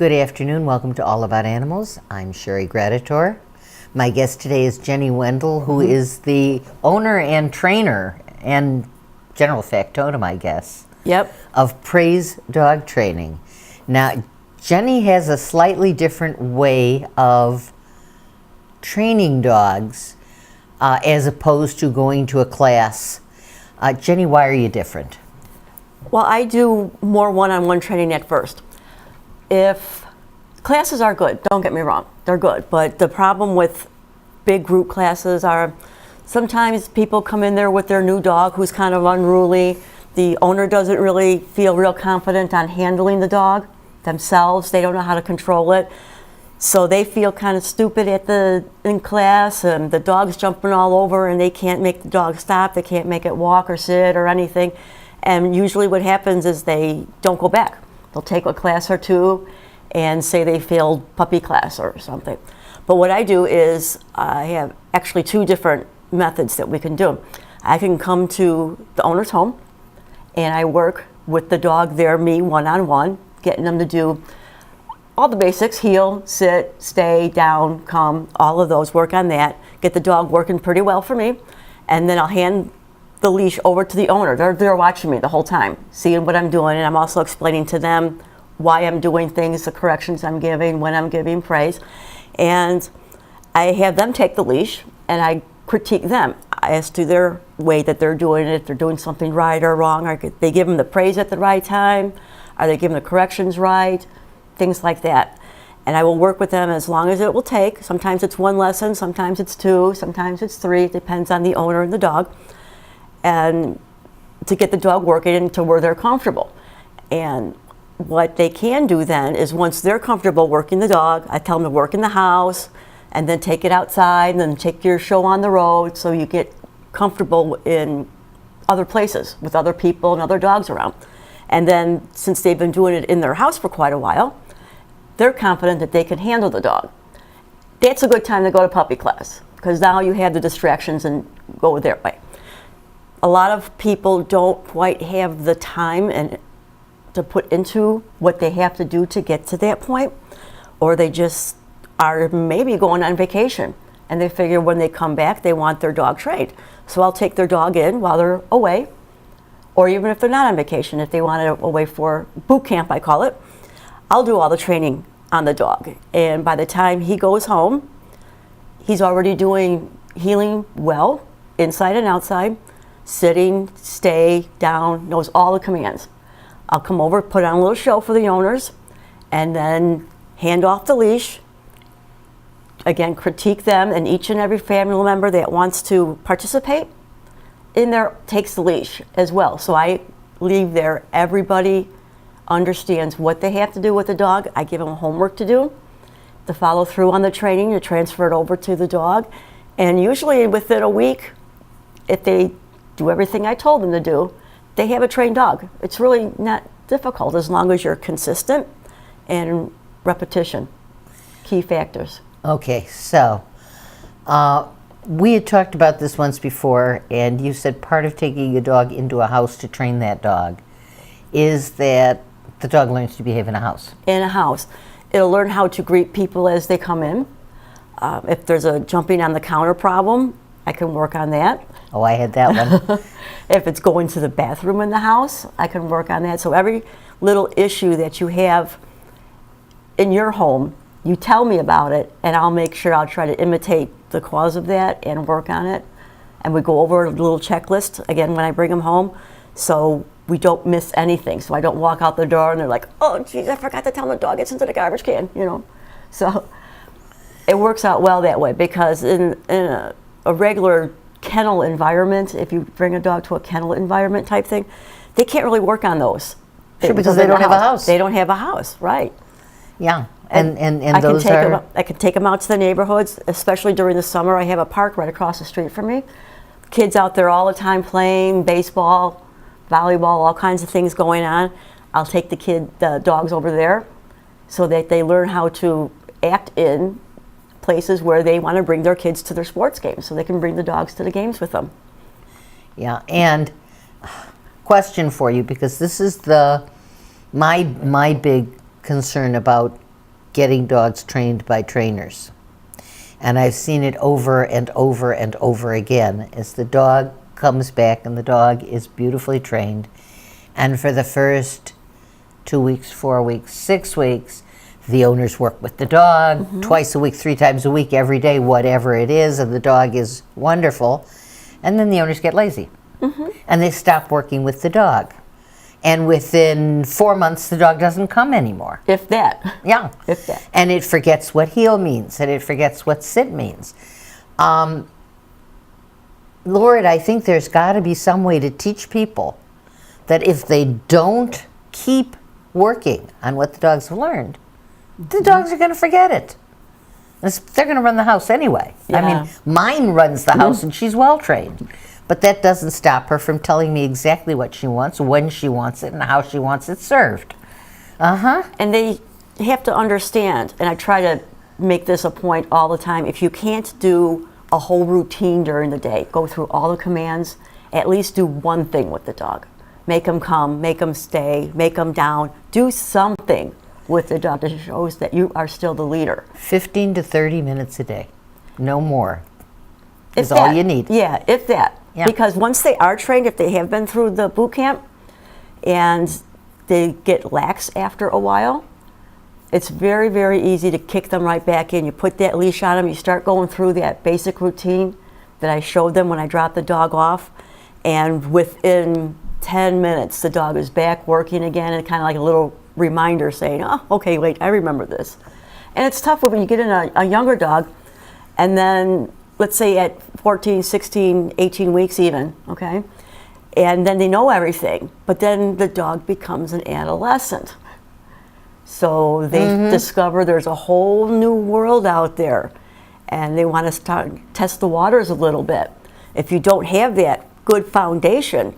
Good afternoon. Welcome to All About Animals. I'm Sherry Graditor. My guest today is Jenny Wendel, who is the owner and trainer and general factotum, I guess, of Praise Dog Training. Now, Jenny has a slightly different way of training dogs as opposed to going to a class. Jenny, why are you different? Well, I do more one-on-one training at first. If classes are good, don't get me wrong, they're good. But the problem with big group classes are sometimes people come in there with their new dog who's kind of unruly. The owner doesn't really feel real confident on handling the dog themselves. They don't know how to control it. So they feel kind of stupid in class, and the dog's jumping all over and they can't make the dog stop. They can't make it walk or sit or anything. And usually what happens is they don't go back. They'll take a class or two and say they failed puppy class or something. But what I do is I have actually two different methods that we can do. I can come to the owner's home and I work with the dog there, me, one-on-one, getting them to do all the basics: heel, sit, stay, down, come, all of those, work on that, get the dog working pretty well for me, and then I'll hand the leash over to the owner. They're watching me the whole time, seeing what I'm doing, and I'm also explaining to them why I'm doing things, the corrections I'm giving, when I'm giving praise. And I have them take the leash and I critique them as to their way that they're doing it, if they're doing something right or wrong. Are they giving the praise at the right time? Are they giving the corrections right? Things like that. And I will work with them as long as it will take. Sometimes it's one lesson, sometimes it's two, sometimes it's three. It depends on the owner and the dog. And to get the dog working to where they're comfortable. And what they can do then is, once they're comfortable working the dog, I tell them to work in the house and then take it outside and then take your show on the road, so you get comfortable in other places with other people and other dogs around. And then, since they've been doing it in their house for quite a while, they're confident that they can handle the dog. That's a good time to go to puppy class, because now you have the distractions and go their way. A lot of people don't quite have the time and to put into what they have to do to get to that point, or they just are maybe going on vacation and they figure when they come back they want their dog trained. So I'll take their dog in while they're away, or even if they're not on vacation, if they want it away for boot camp, I call it, I'll do all the training on the dog. And by the time he goes home, he's already doing healing well, inside and outside, sitting, stay, down, knows all the commands. I'll come over, put on a little show for the owners, and then hand off the leash. Again, critique them, and each and every family member that wants to participate in there takes the leash as well. So I leave there, everybody understands what they have to do with the dog. I give them homework to do, to follow through on the training, to transfer it over to the dog. And usually within a week, if they do everything I told them to do, they have a trained dog. It's really not difficult as long as you're consistent and repetition. Key factors. Okay, so we had talked about this once before, and you said part of taking a dog into a house to train that dog is that the dog learns to behave in a house. In a house. It'll learn how to greet people as they come in. If there's a jumping on the counter problem, I can work on that. Oh, I had that one. If it's going to the bathroom in the house, I can work on that. So every little issue that you have in your home, you tell me about it, and I'll make sure I'll try to imitate the cause of that and work on it. And we go over a little checklist, again, when I bring them home, so we don't miss anything. So I don't walk out the door and they're like, oh, geez, I forgot to tell the dog it's into the garbage can, you know. So it works out well that way, because in a regular kennel environment, if you bring a dog to a kennel environment type thing, they can't really work on those. Sure, because they don't have a house. They don't have a house, right. Yeah, and those are... I can take them out to the neighborhoods, especially during the summer. I have a park right across the street from me. Kids out there all the time playing baseball, volleyball, all kinds of things going on. I'll take the dogs over there so that they learn how to act in places where they want to bring their kids to their sports games, so they can bring the dogs to the games with them. Yeah, and question for you, because this is my big concern about getting dogs trained by trainers. And I've seen it over and over and over again as the dog comes back and the dog is beautifully trained. And for the first 2 weeks, 4 weeks, 6 weeks, the owners work with the dog twice a week, 3 times a week, every day, whatever it is, and the dog is wonderful. And then the owners get lazy. And they stop working with the dog. And within 4 months, the dog doesn't come anymore. If that. Yeah. If that. And it forgets what heel means, and it forgets what sit means. Lord, I think there's got to be some way to teach people that if they don't keep working on what the dogs have learned, the dogs are going to forget it. They're going to run the house anyway. Yeah. I mean, mine runs the house, and she's well trained. But that doesn't stop her from telling me exactly what she wants, when she wants it, and how she wants it served. And they have to understand, and I try to make this a point all the time, if you can't do a whole routine during the day, go through all the commands, at least do one thing with the dog. Make them come, make them stay, make them down. Do something with the dog that shows that you are still the leader. 15 to 30 minutes a day, no more, If is all that. you need. Yeah, if that. Yeah. Because once they are trained, if they have been through the boot camp and they get lax after a while, it's very, very easy to kick them right back in. You put that leash on them, you start going through that basic routine that I showed them when I dropped the dog off, and within 10 minutes, the dog is back working again, and kind of like a little reminder saying, oh, okay, wait, I remember this. And it's tough when you get in a younger dog, and then let's say at 14, 16, 18 weeks even, okay? And then they know everything, but then the dog becomes an adolescent. So they discover there's a whole new world out there, and they want to start test the waters a little bit. If you don't have that good foundation,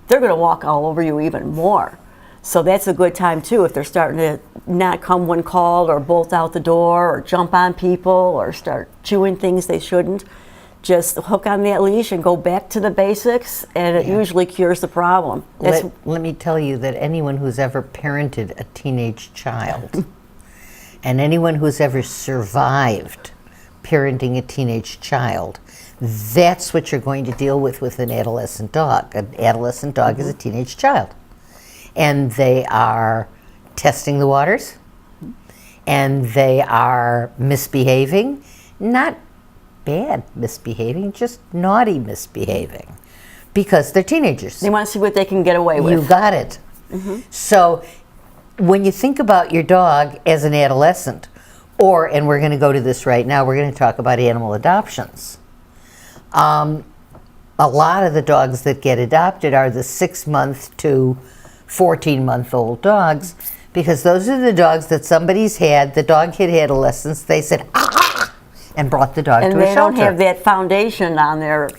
they're going to walk all over you even more. So that's a good time too if they're starting to not come when called, or bolt out the door, or jump on people, or start chewing things they shouldn't. Just hook on that leash and go back to the basics, and it usually cures the problem. Let me tell you that anyone who's ever parented a teenage child and anyone who's ever survived parenting a teenage child, that's what you're going to deal with an adolescent dog. An adolescent dog is a teenage child. And they are testing the waters, and they are misbehaving, not bad misbehaving, just naughty misbehaving, because they're teenagers. They want to see what they can get away with. You got it. So when you think about your dog as an adolescent, and we're going to go to this right now, we're going to talk about animal adoptions. A lot of the dogs that get adopted are the 6-month to 14-month-old dogs, because those are the dogs that somebody's had. The dog hit adolescence. They said, ah, and brought the dog to a shelter. And they don't have that foundation on there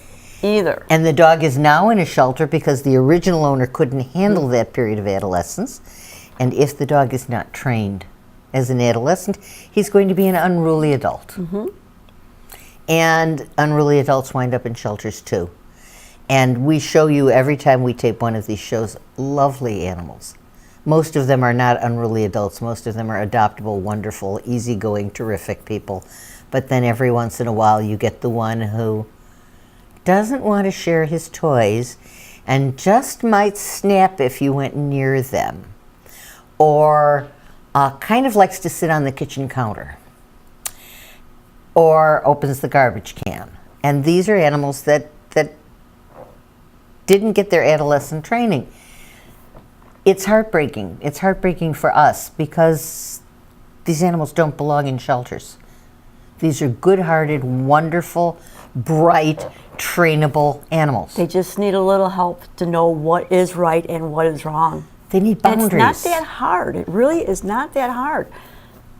either. And the dog is now in a shelter because the original owner couldn't handle that period of adolescence. And if the dog is not trained as an adolescent, he's going to be an unruly adult. And unruly adults wind up in shelters too. And we show you every time we tape one of these shows lovely animals. Most of them are not unruly adults. Most of them are adoptable, wonderful, easygoing, terrific people. But then every once in a while you get the one who doesn't want to share his toys and just might snap if you went near them. Or kind of likes to sit on the kitchen counter. Or opens the garbage can. And these are animals that didn't get their adolescent training. It's heartbreaking. It's heartbreaking for us because these animals don't belong in shelters. These are good-hearted, wonderful, bright, trainable animals. They just need a little help to know what is right and what is wrong. They need boundaries. And it's not that hard. It really is not that hard.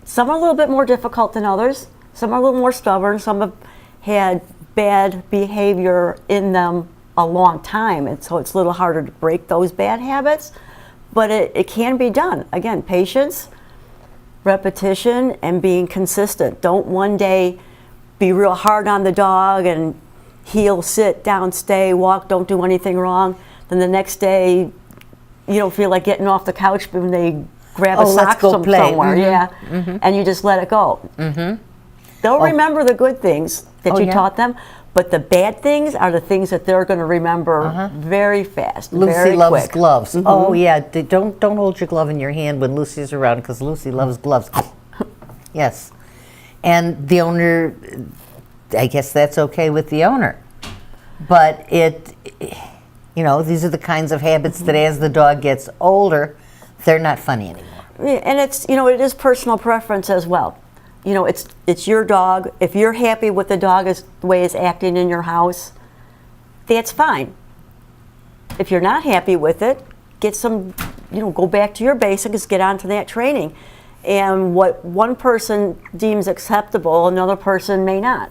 Some are a little bit more difficult than others. Some are a little more stubborn. Some have had bad behavior in them a long time, and so it's a little harder to break those bad habits, but it can be done. Again, patience, repetition, and being consistent. Don't one day be real hard on the dog and heel, sit, down, stay, walk, don't do anything wrong. Then the next day you don't feel like getting off the couch when they grab a Oh, let's sock go play. somewhere, Mhm. yeah, and you just let it go. They'll remember the good things that Oh, you yeah. taught them, but the bad things are the things that they're going to remember very fast, Lucy very loves quick. gloves. Oh yeah, don't hold your glove in your hand when Lucy's around because Lucy loves gloves. Yes, and the owner, I guess that's okay with the owner, but these are the kinds of habits that as the dog gets older, they're not funny anymore. Yeah, and it is personal preference as well. It's your dog. If you're happy with the dog the way it's acting in your house, that's fine. If you're not happy with it, go back to your basics, get onto that training. And what one person deems acceptable, another person may not.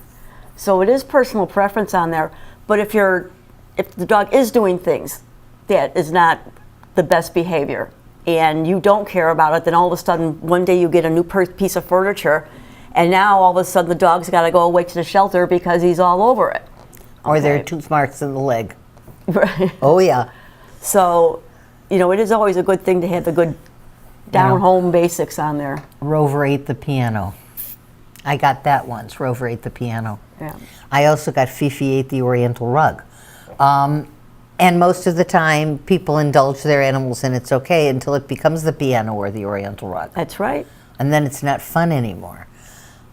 So it is personal preference on there. But if the dog is doing things that is not the best behavior and you don't care about it, then all of a sudden one day you get a new piece of furniture and now all of a sudden the dog's got to go away to the shelter because he's all over it. Or there are tooth marks in the leg. Right. Oh yeah. So, it is always a good thing to have the good down-home basics on there. Rover ate the piano. I got that once, Rover ate the piano. Yeah. I also got Fifi ate the oriental rug. And most of the time, people indulge their animals and it's okay until it becomes the piano or the oriental rug. That's right. And then it's not fun anymore.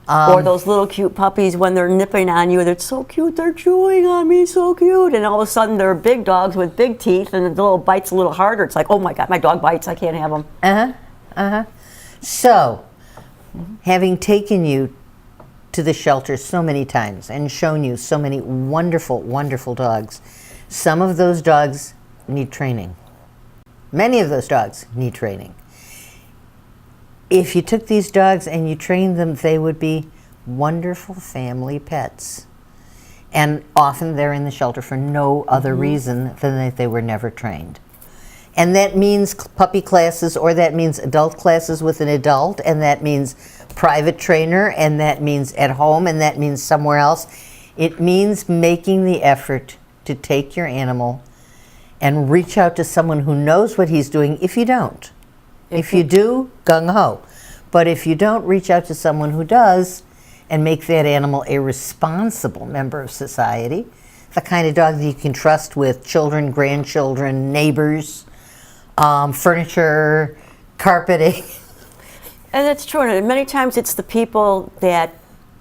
Or those little cute puppies when they're nipping on you, they're so cute, they're chewing on me, so cute. And all of a sudden they're big dogs with big teeth and the little bite's a little harder. It's like, oh my God, my dog bites, I can't have them. So, having taken you to the shelter so many times and shown you so many wonderful, wonderful dogs, some of those dogs need training. Many of those dogs need training. If you took these dogs and you trained them, they would be wonderful family pets. And often they're in the shelter for no other reason than that they were never trained. And that means puppy classes, or that means adult classes with an adult, and that means private trainer, and that means at home, and that means somewhere else. It means making the effort to take your animal and reach out to someone who knows what he's doing if you don't. If you do, gung-ho. But if you don't, reach out to someone who does and make that animal a responsible member of society, the kind of dog that you can trust with children, grandchildren, neighbors, furniture, carpeting. And it's true. And many times it's the people that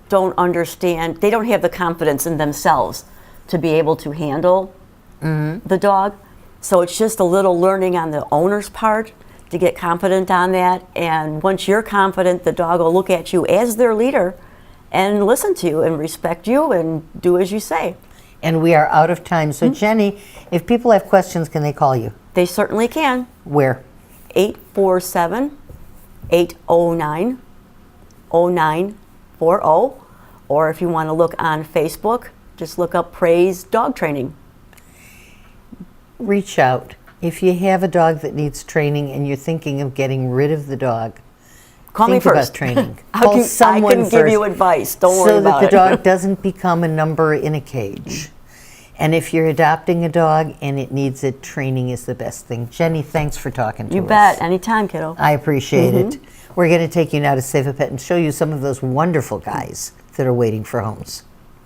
don't understand, they don't have the confidence in themselves to be able to handle the dog. So it's just a little learning on the owner's part to get confident on that. And once you're confident, the dog will look at you as their leader and listen to you and respect you and do as you say. And we are out of time. So Jenny, if people have questions, can they call you? They certainly can. Where? 847-809-0940. Or if you want to look on Facebook, just look up Praise Dog Training. Reach out. If you have a dog that needs training and you're thinking of getting rid of the dog, Call me think first. about training. I Call can someone give you first, advice. Don't worry so about that the it. dog doesn't become a number in a cage. And if you're adopting a dog and it needs it, training is the best thing. Jenny, thanks for talking to us. You bet. Anytime, kiddo. I appreciate it. We're going to take you now to Save a Pet and show you some of those wonderful guys that are waiting for homes.